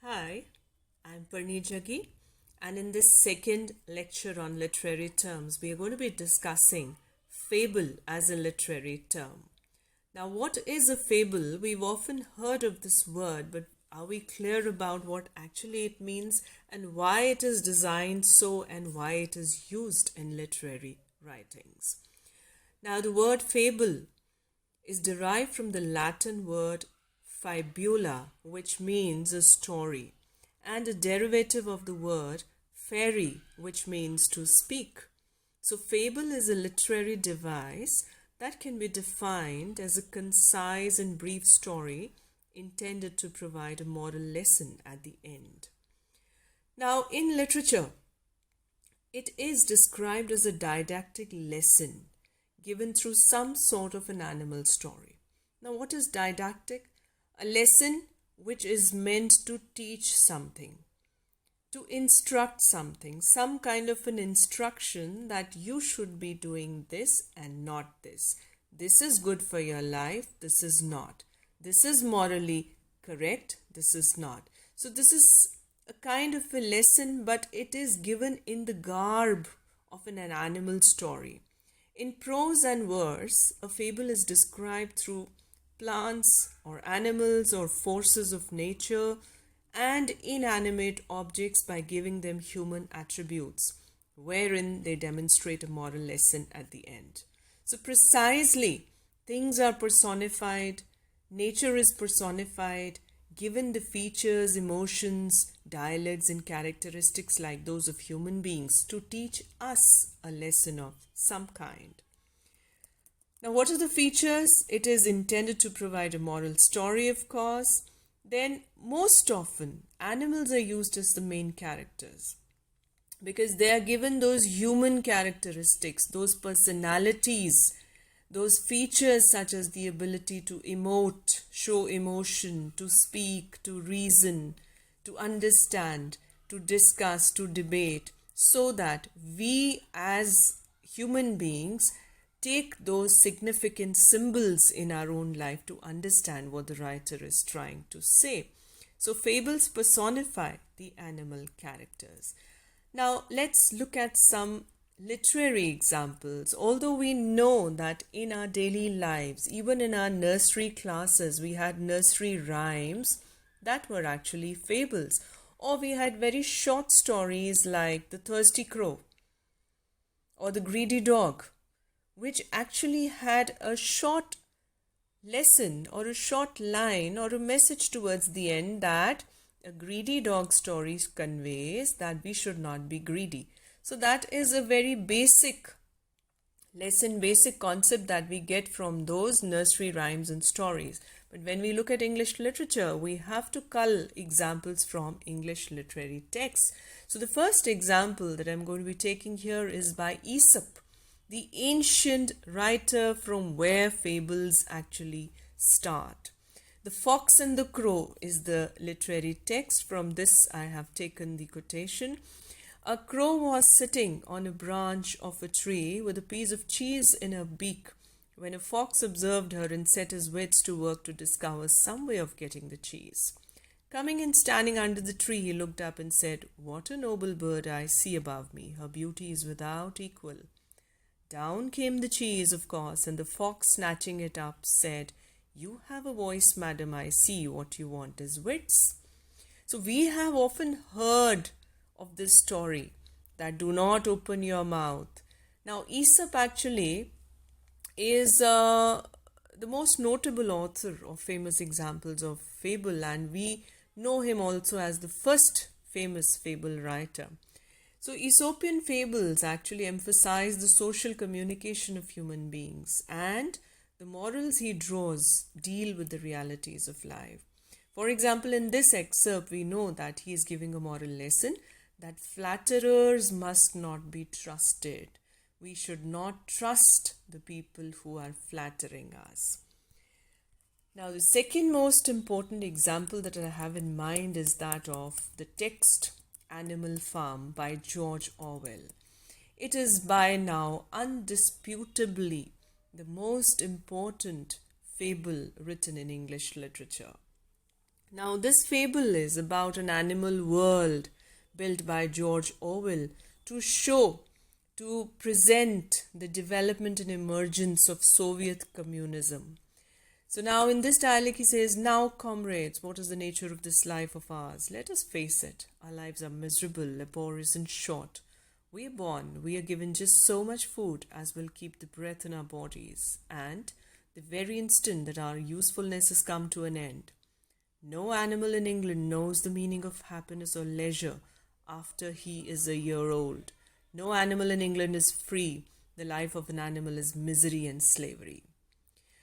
Hi, I'm Parnijagi, and in this second lecture on literary terms, we are going to be discussing fable as a literary term. Now, what is a fable? We've often heard of this word, but are we clear about what actually it means and why it is designed so and why it is used in literary writings? Now, the word fable is derived from the Latin word fibula, which means a story, and a derivative of the word fairy, which means to speak. So, fable is a literary device that can be defined as a concise and brief story intended to provide a moral lesson at the end. Now, in literature, it is described as a didactic lesson given through some sort of an animal story. Now, what is didactic? A lesson which is meant to teach something, to instruct something, some kind of an instruction that you should be doing this and not this. This is good for your life, this is not. This is morally correct, this is not. So, this is a kind of a lesson, but it is given in the garb of an animal story. In prose and verse, a fable is described through plants or animals or forces of nature and inanimate objects by giving them human attributes, wherein they demonstrate a moral lesson at the end. So, precisely, things are personified, nature is personified, given the features, emotions, dialects, and characteristics like those of human beings to teach us a lesson of some kind. Now, what are the features? It is intended to provide a moral story, of course. Then, most often, animals are used as the main characters because they are given those human characteristics, those personalities, those features such as the ability to emote, show emotion, to speak, to reason, to understand, to discuss, to debate, so that we as human beings take those significant symbols in our own life to understand what the writer is trying to say. So, fables personify the animal characters. Now, let's look at some literary examples. Although we know that in our daily lives, even in our nursery classes, we had nursery rhymes that were actually fables, or we had very short stories like The Thirsty Crow or The Greedy Dog, which actually had a short lesson or a short line or a message towards the end that a greedy dog story conveys that we should not be greedy. So that is a very basic lesson, basic concept that we get from those nursery rhymes and stories. But when we look at English literature, we have to cull examples from English literary texts. So the first example that I'm going to be taking here is by Aesop, the ancient writer from where fables actually start. The Fox and the Crow is the literary text. From this, I have taken the quotation. A crow was sitting on a branch of a tree with a piece of cheese in her beak when a fox observed her and set his wits to work to discover some way of getting the cheese. Coming and standing under the tree, he looked up and said, "What a noble bird I see above me. Her beauty is without equal." Down came the cheese, of course, and the fox, snatching it up, said, "You have a voice, madam, I see. What you want is wits." So we have often heard of this story that do not open your mouth. Now, Aesop actually is the most notable author of famous examples of fable, and we know him also as the first famous fable writer. So, Aesopian fables actually emphasize the social communication of human beings, and the morals he draws deal with the realities of life. For example, in this excerpt, we know that he is giving a moral lesson that flatterers must not be trusted. We should not trust the people who are flattering us. Now, the second most important example that I have in mind is that of the text Animal Farm by George Orwell. It is by now undisputably the most important fable written in English literature. Now, this fable is about an animal world built by George Orwell to show, to present the development and emergence of Soviet communism. So now in this dialogue he says, "Now, comrades, what is the nature of this life of ours? Let us face it. Our lives are miserable, laborious and short. We are born, we are given just so much food as will keep the breath in our bodies, and the very instant that our usefulness has come to an end. No animal in England knows the meaning of happiness or leisure after he is a year old. No animal in England is free. The life of an animal is misery and slavery."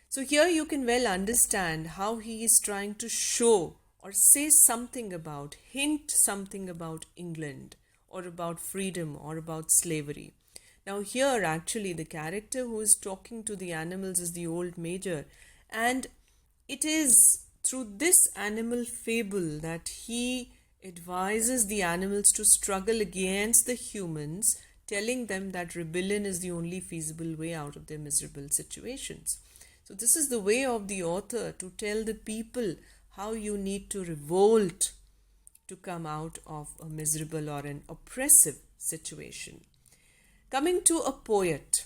So here you can well understand how he is trying to show or say something about, hint something about England or about freedom or about slavery. Now here actually the character who is talking to the animals is the old major, and it is through this animal fable that he advises the animals to struggle against the humans, telling them that rebellion is the only feasible way out of their miserable situations. So this is the way of the author to tell the people how you need to revolt to come out of a miserable or an oppressive situation. Coming to a poet.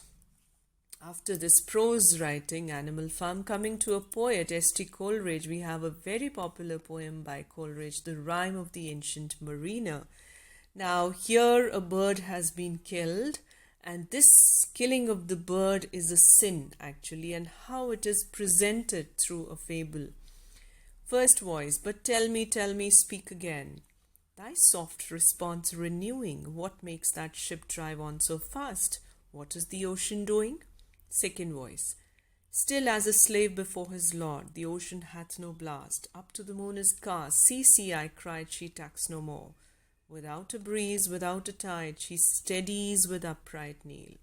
After this prose writing, Animal Farm, coming to a poet, S.T. Coleridge, we have a very popular poem by Coleridge, The Rime of the Ancient Mariner. Now here a bird has been killed, and this killing of the bird is a sin actually, and how it is presented through a fable. First voice, "But tell me, speak again. Thy soft response renewing, what makes that ship drive on so fast? What is the ocean doing?" Second voice, "Still as a slave before his lord, the ocean hath no blast. Up to the moon is cast. See, see, I cried, she tacks no more. Without a breeze, without a tide, she steadies with upright kneel."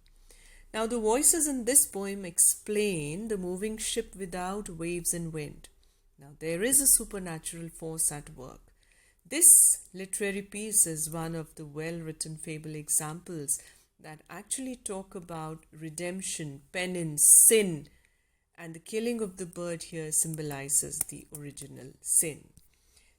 Now the voices in this poem explain the moving ship without waves and wind. Now there is a supernatural force at work. This literary piece is one of the well-written fable examples that actually talk about redemption, penance, sin, and the killing of the bird here symbolizes the original sin.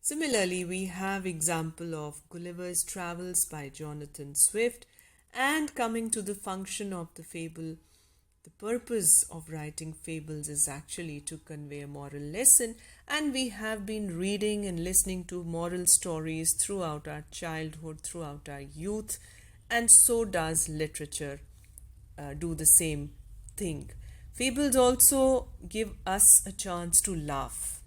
Similarly, we have example of Gulliver's Travels by Jonathan Swift, and coming to the function of the fable, the purpose of writing fables is actually to convey a moral lesson, and we have been reading and listening to moral stories throughout our childhood, throughout our youth, and so does literature do the same thing. Fables also give us a chance to laugh.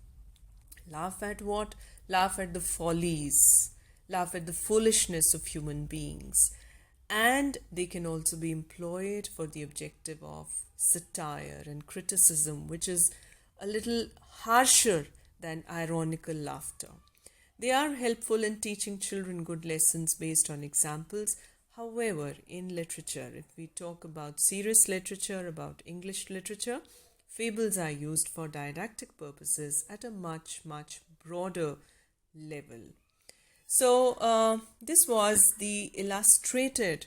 Laugh at what? Laugh at the follies, laugh at the foolishness of human beings. And they can also be employed for the objective of satire and criticism, which is a little harsher than ironical laughter. They are helpful in teaching children good lessons based on examples. However, in literature, if we talk about serious literature, about English literature, fables are used for didactic purposes at a much, much broader level. So this was the illustrated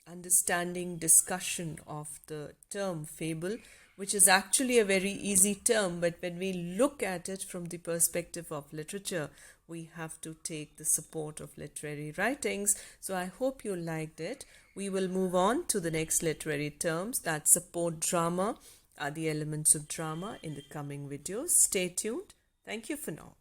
understanding discussion of the term fable, which is actually a very easy term, but when we look at it from the perspective of literature, we have to take the support of literary writings. So I hope you liked it. We will move on to the next literary terms that support drama, are the elements of drama, in the coming videos. Stay tuned. Thank you for now.